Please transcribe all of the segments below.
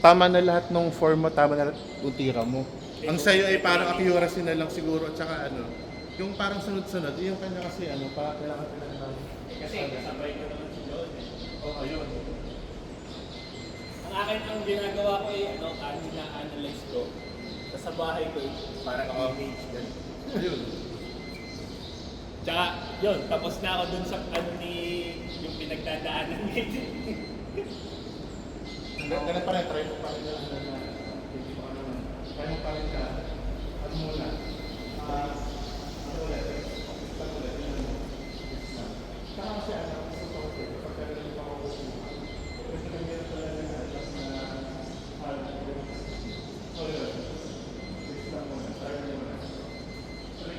tama na lahat ng form mo, tama na lahat ng tira mo. Ang sa'yo ay parang accuracy na lang siguro at saka ano, yung parang sunod-sunod, yung kanya kasi ano, pa kailangan ng Kasi kasabay ko naman si John eh. oh, ayun. Ang akin ang ginagawa ko ay ano, na-analyze ko. Sa bahay ko eh, parang image yan. Ayun. Tsaka, yun, tapos na ako dun sa ano ni yung pinagdadaanan ngayon. Ganun pa rin, try mo pa rin na hindi mo ano, try mo pa rin ka, ano muna, ano ulit, ano ulit, yun mo. Saka kasi ano, gusto ko kasi, kapag ganun pa ako kukuha, kasi kami meron talaga na alas na hard, so yun, fix lang muna, try mo muna. Try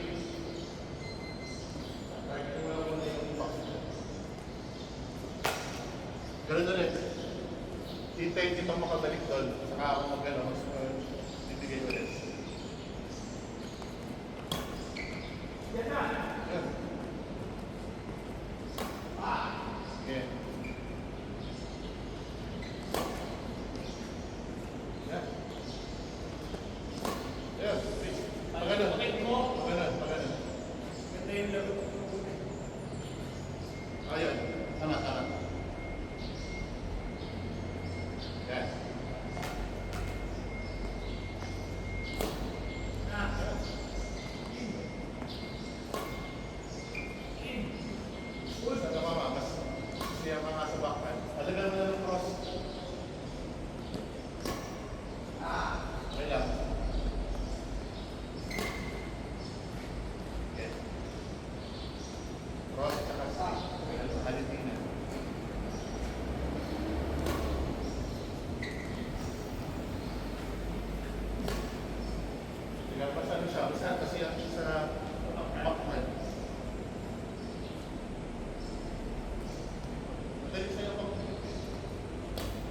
mo muna yung box. Ganun na rin. Hintayin kitang makabalik doon. Saka ako mag-ano, mas bibigay ulit. Yan na! Yan. Sige. Yan. Yan. Pagano. Pagano. Ganda yung laro. Ayun. Tama. Yan. Uy, saan ka mama? Mas siya ka nga sa bakman. Talaga mo na ng cross. Okay lang. Okay. Cross at saka sa halitina. Basta ano siya, basta kasi ang sa bakman. Madali sa'yo kung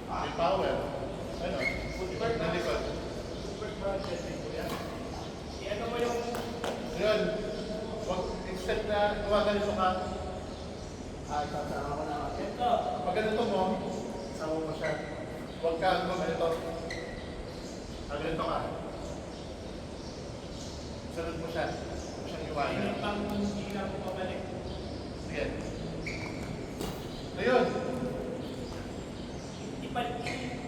may power. Ano? Footwork na likod. I-ano mo yung Yun. Wag, instead na gumaganito ka, sasama ko na kasi. ito. Pag ganito mo, sama mo siya. Huwag ka gumaganito. Ganito ka. Sunod mo siya. Huwag mo siyang iwain. Yung pang hindi na ako pabalik. Sige. Ayun.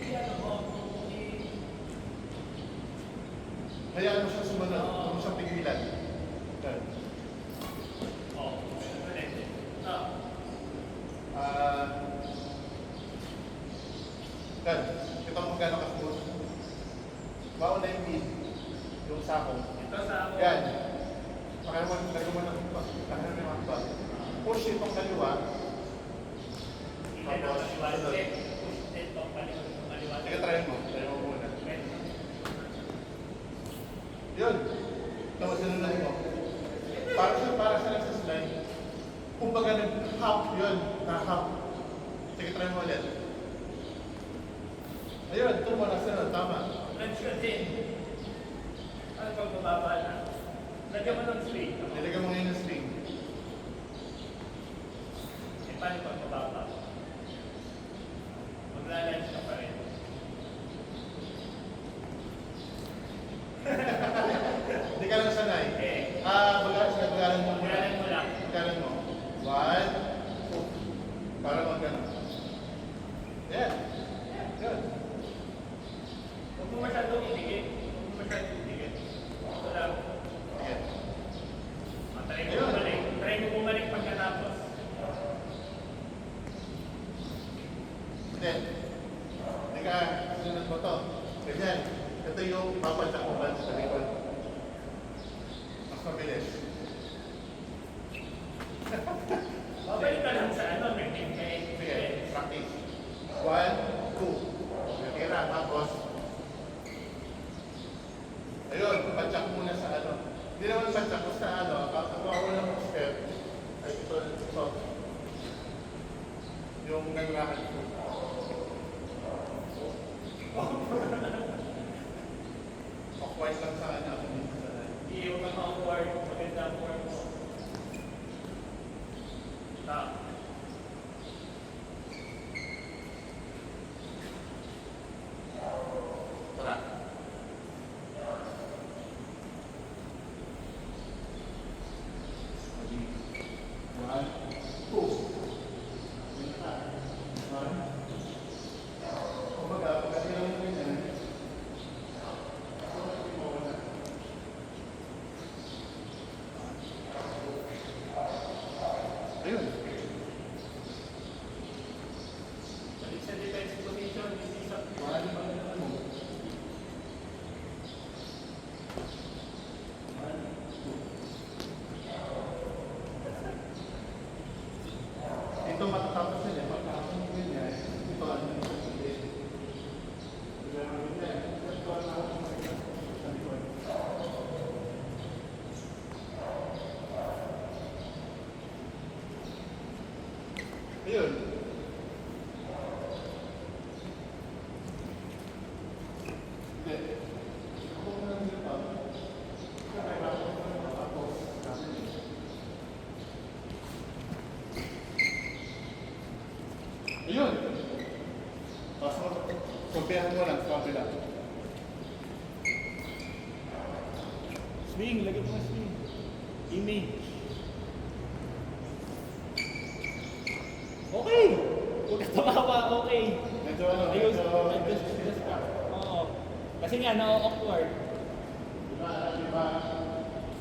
I-ano mo, Hayaan mo siyang sumunod. Huwag mo siyang pigilan. Yan. Yan. Kita mo gano'n ka-smooth. Mauna yung mid. Yung sako. ito sa ako. Yan. Pakaya mo, lagyan mo ng hukbas. Pakaya mo yung hukbas. Push itong kaliwa. Hindi na kaliwa. Push ito, kaliwa. Sige, try mo. Try mo muna. Yun. Tapos sinunod mo. Para siya lang sa slide. Kung baga nag-hop yun. Na-hop. Sige, try mo ulit. Ayun, ito mo nasunod. Tama. Nag-shoot din. Ano pag mababa na? Lagyan mo ng swing. Nilagyan mo ngayon ng string. Eh, paano pag mababa? Maglalunch ka pa rin. Hindi ka lang sanay. Eh, Bagalan mo. Bagalan mo lang. Bagalan mo. 1, 2. Para mag-ano. Yan. Yan. huwag mo masyadong itigit. Huwag mo masyadong itigit. Ito lang. Sige. Try mo bumalik. Try mo bumalik pagkatapos. Then, hindi ka sinunod mo to. Ganyan. Ito yung papadyak mo ba sa likod. Mas mabilis. Babalik ka lang sa ano, maintain. Sige, practice. 1, 2. Tira, tapos. Ayun, padyak muna sa ano. Hindi naman padyak, basta ano, ang mauna mong step, ay ito. Yung naglakan ko. Awkward lang sa kanya ako dito sa Iyo ka ma-award. Maganda ang award mo. Stop. Hindi. Ako na lang dito. Kaya ako na tapos. Ayun. Pasok. Kumpiyahan mo lang sa kabila. Swing, lagyan mo ng swing. Image. Okay! Huwag ka tumawa, okay. Medyo ano, Ayos, medyo... adjust ka. Oo. Kasi nga, na-awkward. Diba?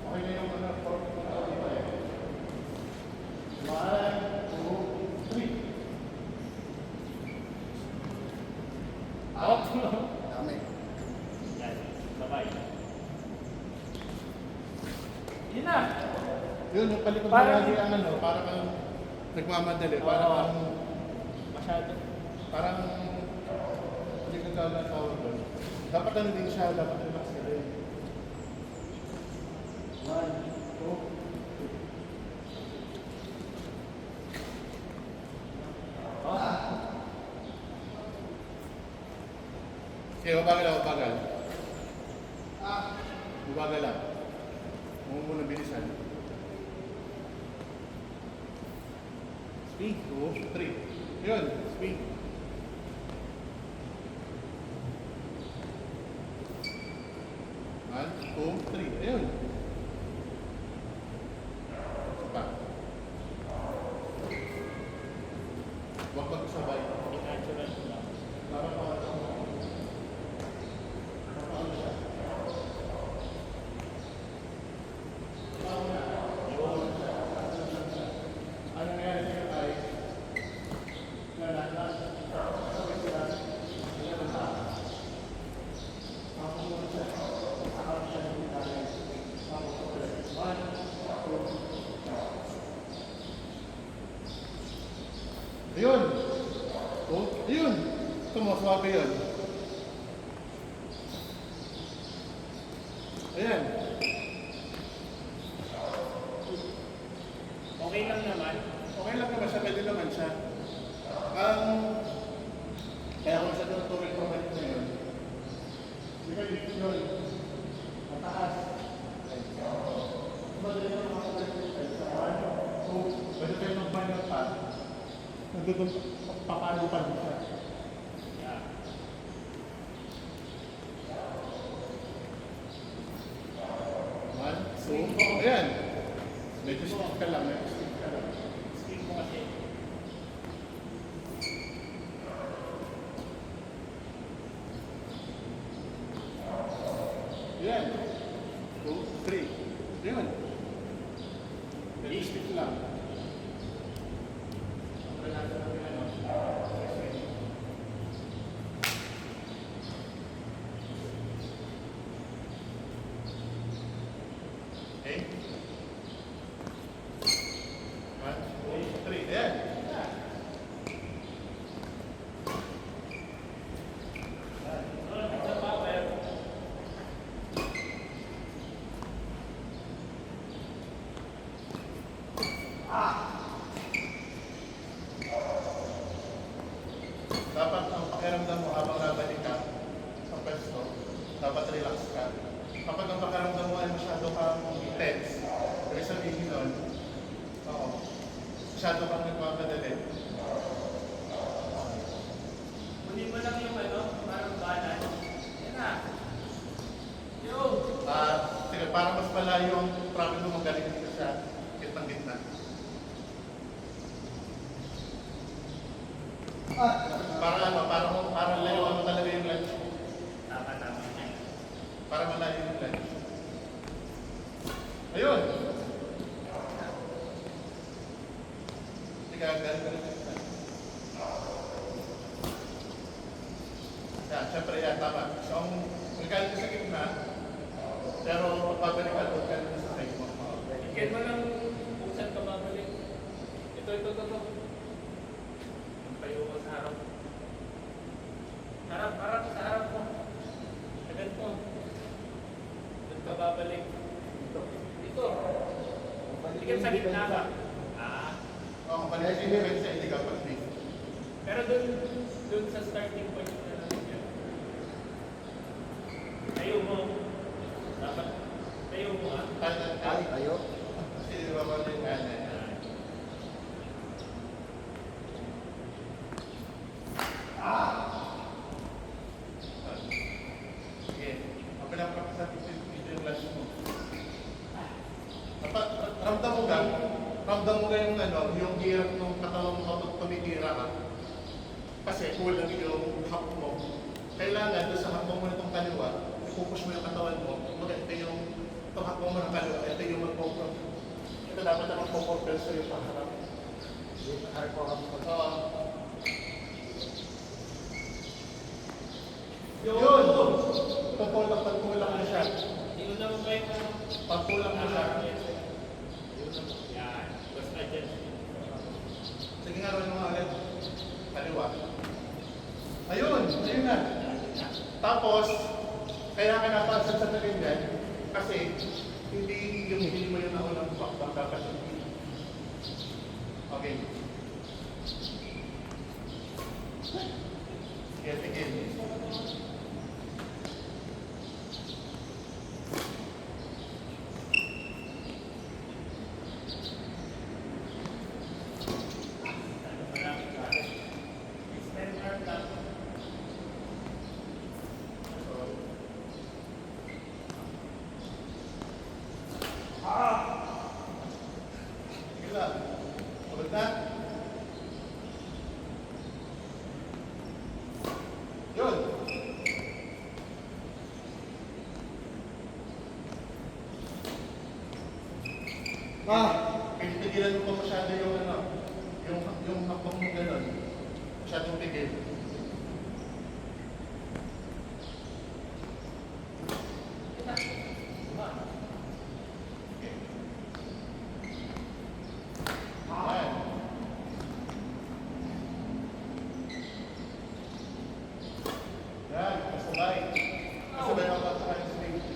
Okay na yung ano, form mo na diba eh. 1, 2, 3. Out. Dami. Yan, sabay. Yun na. Yun, yung palikod mo Parang- lagi ang ano, parang kang nagmamadali, parang Oo. kang, Masyado. parang, hindi ko tawag na tawag doon. Dapat ano din siya, dapat relax ka din. 1, 2, 3. Oh. Okay, mabagal ako, mabagal. Mabagal lang. Huwag mo muna bilisan. Swing. 2, 3. Yun, Swing. One, two, three. Ayun. Isa pa. Huwag magsabay. Natural lang. Dapat pa ito. Paano siya? Paano na? Yun. Ano nangyari sa'yo ay nalalas. Sabay sila. Sila na. Ako muna siya. Ako siya ng tayo. Ako siya. 1, 2. Ayun. Oh, ayun. Ito mo, swabe yun. Ayan. Okay lang naman. Okay lang naman siya, pwede naman siya. Kaya kung sa tutuloy ko balik na yun, di ba yun? Mataas. Madali na mga kabalik sa one. So, pwede tayo mag-minor pa. Nandun papalo pa din siya. Yeah. One, two, ayan. Medyo stick ka lang, medyo stick ka lang. Swing mo kasi. Ayan. 2, 3. Ayan. Medyo stick lang. Okay. 1, 2, 3. Ayan. Sa power. Dapat ang pakiramdam mo habang nabalik ka sa pwesto, dapat relax ka. Kapag ang pakiramdam mo ay masyado kang intense, ibig sabihin nun, oo, masyado kang nagmamadali. Kunin mo lang yung ano, parang banan. Yan na. Yo! Sige, para mas malayo ang travel mo, magaling dito sa gitnang-gitna. Para ano, para layuan mo talaga yung lunch mo. Tama. Para malayo yung lunch. Ayun! Sige, galing. Yan, syempre yan, tama. So, ang magaling ka sa gitna, pero pabalik ka doon ka na sa side mo. Bigyan mo lang kung saan ka babalik. Ito. Yung tayo ko sa harap. Harap sa harap mo. Sa ganito. Doon ka babalik. Dito. Bigyan sa gitna ka. Oo, balik ka yung sa hindi ka pag-lift. Pero doon sa starting point na lang yan. Ay, tayo. Kasi baba din nga na. Sige. Ang pinapakasabi ko yung last mo. Dapat, ramdam mo yung ano, yung hirap ng katawan mo kapag tumitira ka. Kasi kulang yung hap mo. Kailangan doon sa hakbang mo nitong kaliwa, i-focus mo yung katawan mo. Ito yung itong hakbang mo ng kaliwa, ito yung mag-focus. Ito dapat na mag-focus sa iyo paharap. Yun! Pagkulang na siya. Hindi ko naman kayo Pagkulang na siya. yan. Basta dyan. Sige nga rin mga ulit. Kaliwa. Ayun! Ayun na. Tapos, kaya ka napansan sa ganyan kasi hindi mo yung naunang bakbang dapat yung okay. Sige, tigil. Sige lang. Ulit na. Yun. Pinipigilan mo pa masyado yung ano, yung hakbang mo gano'n. Masyadong pigil. Ayan. Yan, kasabay. Kasabay ako at saka yung stage.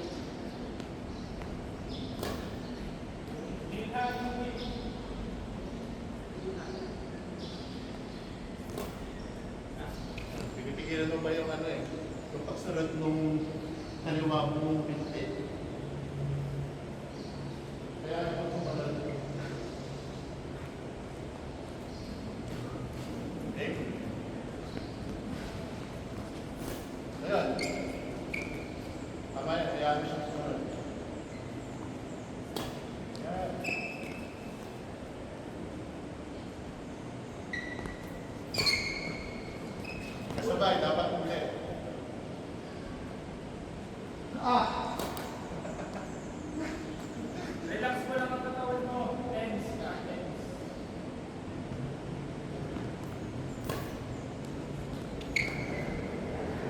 Pinipigilan mo ba yung ano eh? Yung pagsunod nung kaliwa mong pinti. Kaya ako sumunod. Okay? Ayan. Tama yan, kaya mo siya sumunod. Ayan. Kasabay, dapat ulit. Relax mo lang ang katawan mo. Tense ka, tense.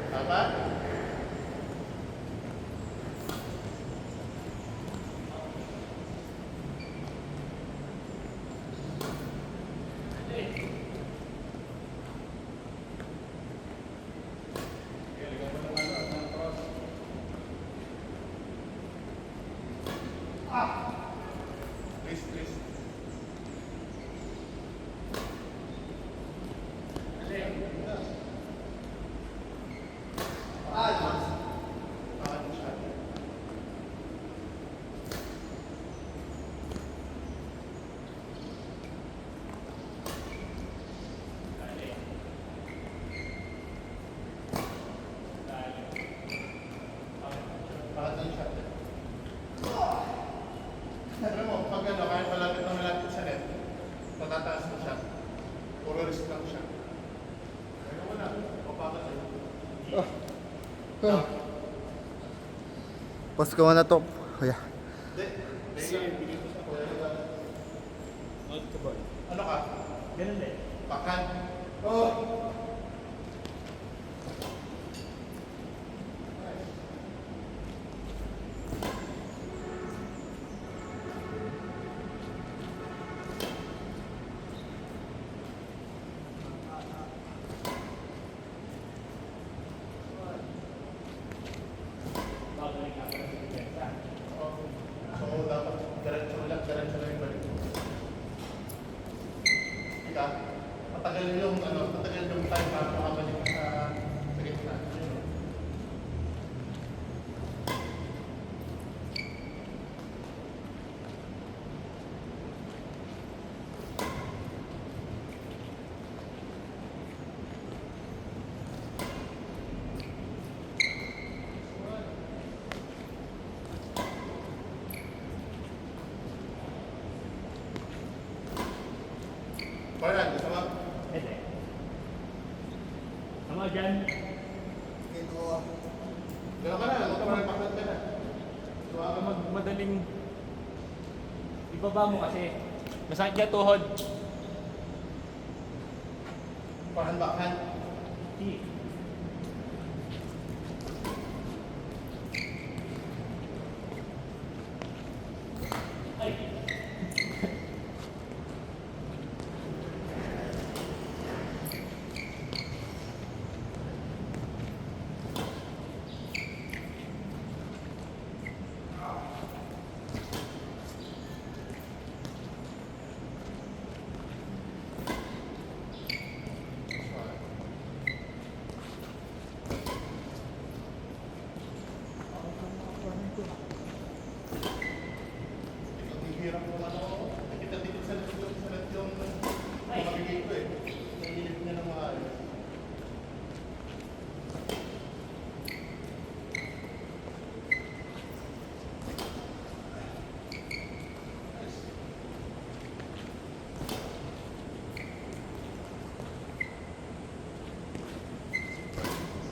Tama? Galingan mo naman ang cross. Twist, twist. Paano siya? Paano siya? Alam mo, pag ano, kahit malapit na malapit sa net, matataas mo siya. Puro risk lang siya. Kaya mo na, papakat na. Pause ko na to. Kuya. Hindi. Bigyan ko sa kuya. Ano ka? Ganun din. Pakan. Oh! Babalik ako ng depensa. So, dapat diretso lang yung balik mo. Ika, matagal yung ano, matagal yung yung ibaba mo kasi. Masakit niya tuhod. Parang backhand. Hindi. Ay. Ang hirap mo ano, nakita-dikit sa lahat yung mabigay ko eh. Naiinip niya ng maayos.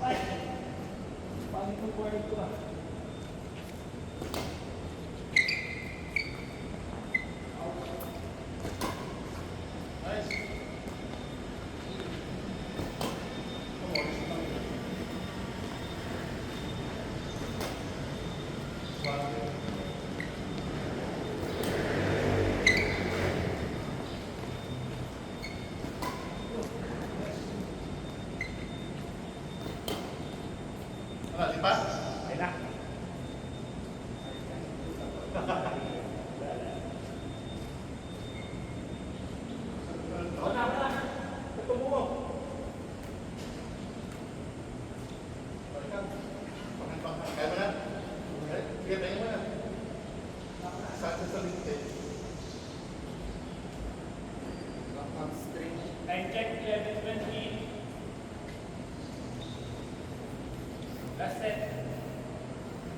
Ay. Paano ko ko ah?